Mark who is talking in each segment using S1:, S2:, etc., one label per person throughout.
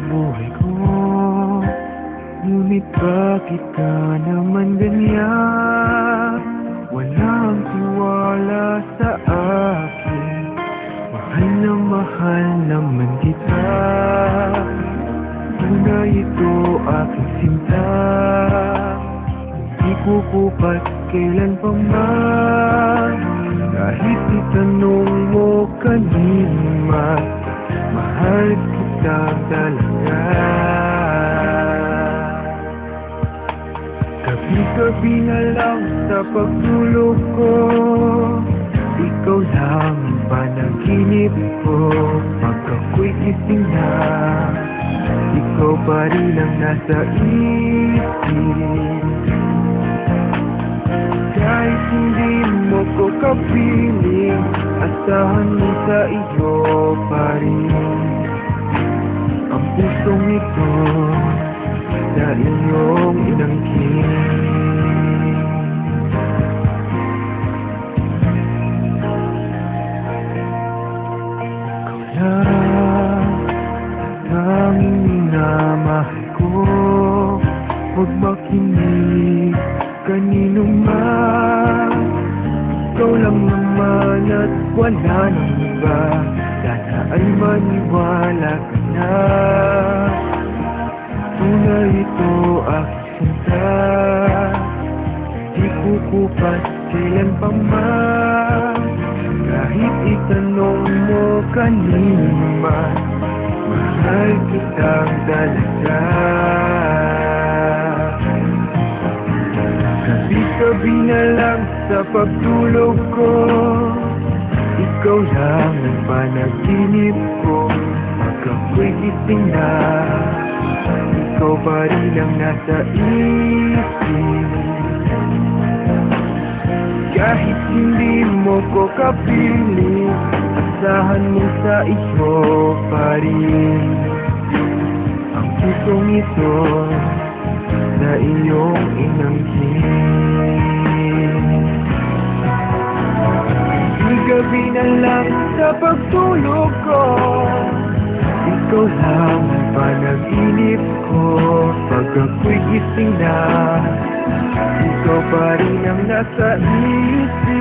S1: buhay ko. Ngunit bakit ka naman ganyan? Walang tiwala sa akin. Mahal naman kita. Tunay ito aking sinta. Hindi kukupat kailan pa man. Kahit itanong mo kanino man, mahal kita talaga. Gabi-gabi na lang sa pagtulog ko, ikaw lang ang panaginip ko. Pag ako'y gising na, ikaw pa rin ang nasa isip. Kahit hindi mo ko kapiling, asahan mo sa iyo pa rin ang pusong ito na iyong inangkin. Ikaw lang ang tanging minamahal ko. Huwag makinig kanino man. Ikaw lang naman at wala nang iba. Sana ay maniwala ka na. Tunay ito aking sinta. Di kukupat kailan pa man. Kahit itanong mo kanino man, mahal kitang talaga. Gabi-gabi na lang sa pagtulog ko, ikaw lang ang panaginip ko. Pag ako'y gising na, ikaw pa rin ang nasa isip. Kahit hindi mo ko kapiling, asahan mo sa iyo pa rin ang pusong ito na iyong inangkin. Gabi na lang sa pagtulog ko, ikaw lang ang panaginip ko. Pag ako'y gising na, ikaw pa rin ang nasa isip.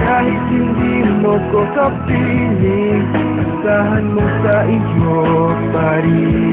S1: Kahit hindi mo ko kapiling, asahan mo sa iyo pa rin